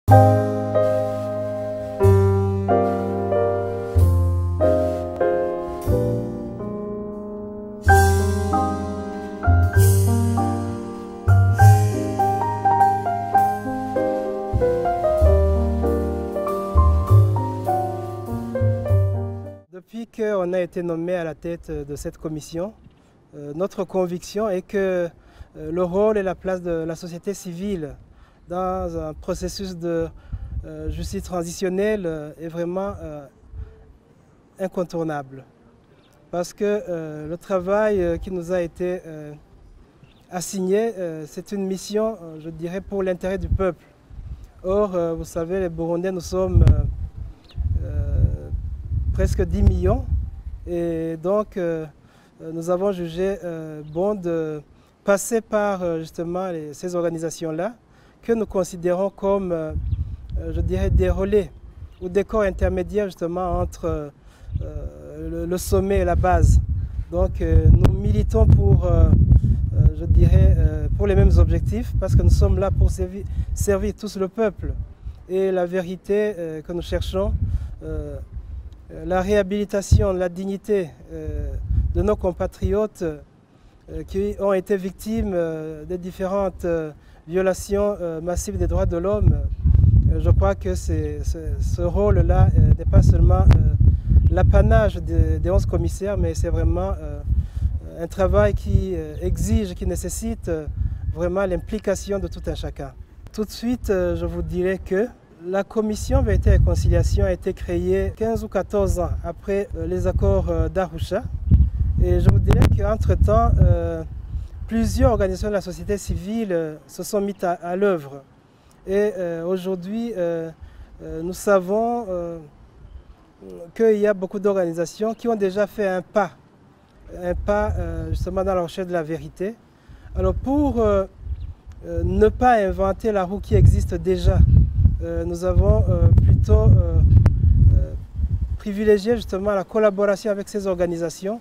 Depuis qu'on a été nommé à la tête de cette commission, notre conviction est que le rôle et la place de la société civile dans un processus de justice transitionnelle est vraiment incontournable. Parce que le travail qui nous a été assigné, c'est une mission, je dirais, pour l'intérêt du peuple. Or, vous savez, les Burundais, nous sommes presque 10 millions et donc nous avons jugé bon de passer par justement ces organisations-là que nous considérons comme, je dirais, des relais ou des corps intermédiaires justement entre le sommet et la base. Donc nous militons pour, je dirais, pour les mêmes objectifs parce que nous sommes là pour servir tous le peuple. Et la vérité que nous cherchons, la réhabilitation de la dignité de nos compatriotes qui ont été victimes des différentes violations massives des droits de l'homme, je crois que ce rôle-là n'est pas seulement l'apanage des 11 commissaires, mais c'est vraiment un travail qui exige, qui nécessite vraiment l'implication de tout un chacun. Tout de suite, je vous dirais que la commission Vérité et Réconciliation a été créée 15 ou 14 ans après les accords d'Arusha. Et je vous dirais qu'entre-temps, plusieurs organisations de la société civile se sont mises à l'œuvre. Et aujourd'hui, nous savons qu'il y a beaucoup d'organisations qui ont déjà fait un pas justement dans la recherche de la vérité. Alors pour ne pas inventer la roue qui existe déjà, nous avons plutôt privilégié justement la collaboration avec ces organisations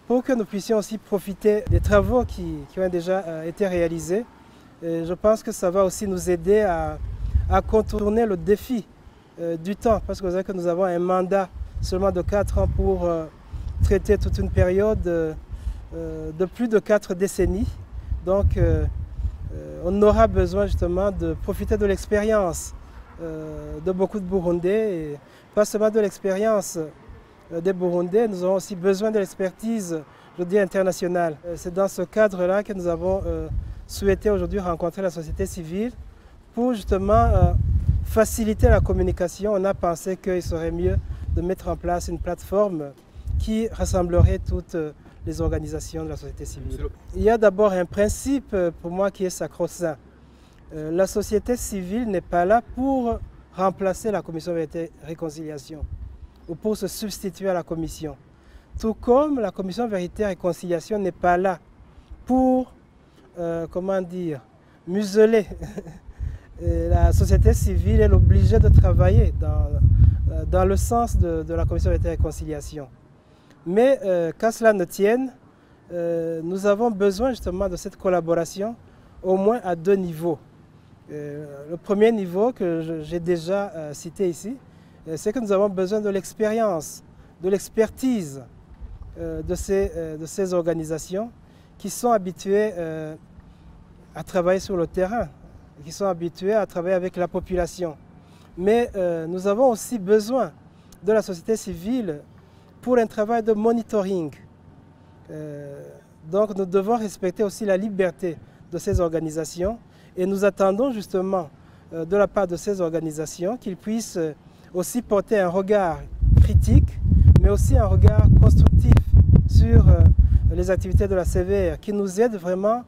pour que nous puissions aussi profiter des travaux qui ont déjà été réalisés. Et je pense que ça va aussi nous aider à contourner le défi du temps, parce que vous savez que nous avons un mandat seulement de 4 ans pour traiter toute une période de plus de 4 décennies. Donc on aura besoin justement de profiter de l'expérience de beaucoup de Burundais, et pas seulement de l'expérience des Burundais, nous avons aussi besoin de l'expertise, je dis, internationale. C'est dans ce cadre-là que nous avons souhaité aujourd'hui rencontrer la société civile pour justement faciliter la communication. On a pensé qu'il serait mieux de mettre en place une plateforme qui rassemblerait toutes les organisations de la société civile. Il y a d'abord un principe pour moi qui est sacro-saint. La société civile n'est pas là pour remplacer la commission Vérité et Réconciliation ou pour se substituer à la commission. Tout comme la commission Vérité et Réconciliation n'est pas là pour, comment dire, museler. La société civile est obligée de travailler dans le sens de la commission Vérité et Réconciliation. Mais qu'à cela ne tienne, nous avons besoin justement de cette collaboration au moins à 2 niveaux. Le premier niveau que j'ai déjà cité ici, c'est que nous avons besoin de l'expérience, de l'expertise de ces organisations qui sont habituées à travailler sur le terrain, qui sont habituées à travailler avec la population. Mais nous avons aussi besoin de la société civile pour un travail de monitoring. Donc nous devons respecter aussi la liberté de ces organisations et nous attendons justement de la part de ces organisations qu'ils puissent aussi porter un regard critique, mais aussi un regard constructif sur les activités de la CVR, qui nous aident vraiment,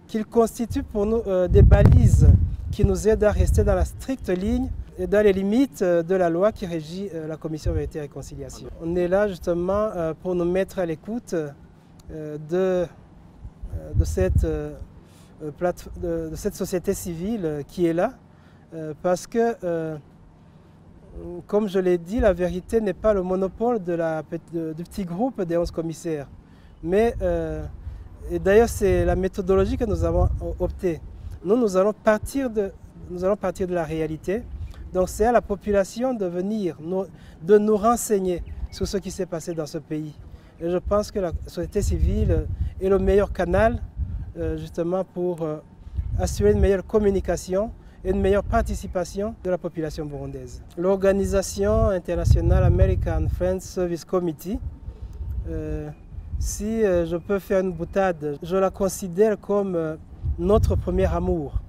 qu'ils constituent pour nous des balises qui nous aident à rester dans la stricte ligne et dans les limites de la loi qui régit la Commission Vérité et Réconciliation. On est là justement pour nous mettre à l'écoute de cette société civile qui est là, parce que, comme je l'ai dit, la vérité n'est pas le monopole du petit groupe des 11 commissaires. Mais, et d'ailleurs, c'est la méthodologie que nous avons optée. Nous allons partir nous allons partir de la réalité. Donc c'est à la population de venir, de nous renseigner sur ce qui s'est passé dans ce pays. Et je pense que la société civile est le meilleur canal justement pour assurer une meilleure communication et une meilleure participation de la population burundaise. L'organisation internationale American Friends Service Committee, si je peux faire une boutade, je la considère comme notre premier amour.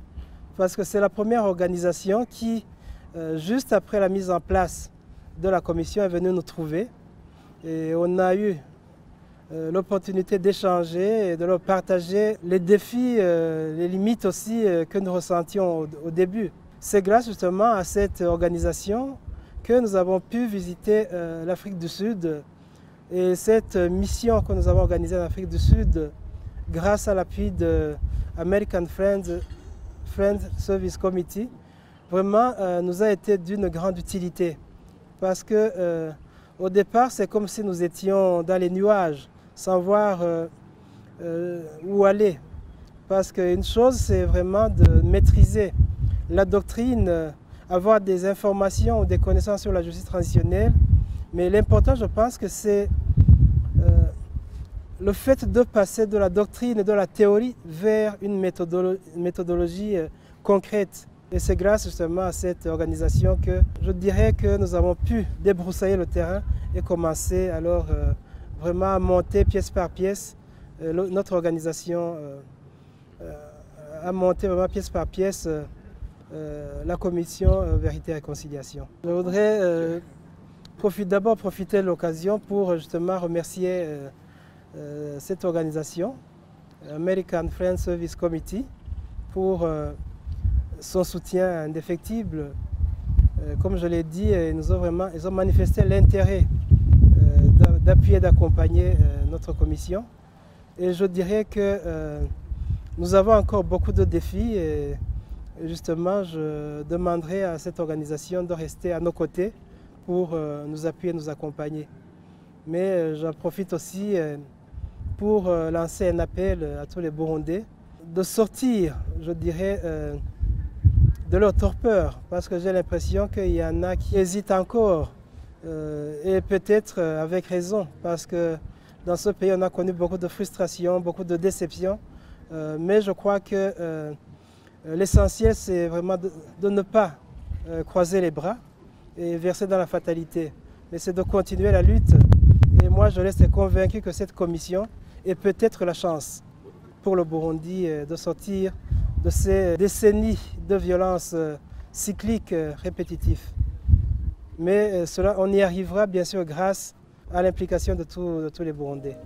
Parce que c'est la première organisation qui, juste après la mise en place de la commission, est venue nous trouver. Et on a eu l'opportunité d'échanger et de leur partager les défis, les limites aussi que nous ressentions au début. C'est grâce justement à cette organisation que nous avons pu visiter l'Afrique du Sud. Et cette mission que nous avons organisée en Afrique du Sud, grâce à l'appui de American Friends Service Committee, vraiment nous a été d'une grande utilité. Parce que au départ, c'est comme si nous étions dans les nuages, sans voir où aller. Parce qu'une chose, c'est vraiment de maîtriser la doctrine, avoir des informations ou des connaissances sur la justice transitionnelle. Mais l'important, je pense que c'est le fait de passer de la doctrine et de la théorie vers une méthodologie concrète. Et c'est grâce justement à cette organisation que je dirais que nous avons pu débroussailler le terrain et commencer alors vraiment à monter pièce par pièce. Notre organisation a monté vraiment pièce par pièce la commission Vérité et Réconciliation. Je voudrais d'abord profiter de l'occasion pour justement remercier cette organisation, American Friends Service Committee, pour son soutien indéfectible. Comme je l'ai dit, ils ont manifesté l'intérêt d'appuyer et d'accompagner notre commission. Et je dirais que nous avons encore beaucoup de défis et justement je demanderai à cette organisation de rester à nos côtés pour nous appuyer et nous accompagner. Mais j'en profite aussi pour lancer un appel à tous les Burundais de sortir, je dirais, de leur torpeur, parce que j'ai l'impression qu'il y en a qui hésitent encore, et peut-être avec raison, parce que dans ce pays on a connu beaucoup de frustration, beaucoup de déception, mais je crois que l'essentiel c'est vraiment de ne pas croiser les bras et verser dans la fatalité, mais c'est de continuer la lutte. Et moi je reste convaincu que cette commission est peut-être la chance pour le Burundi de sortir de ces décennies de violences cycliques répétitives. Mais cela, on y arrivera bien sûr grâce à l'implication de tous les Burundais.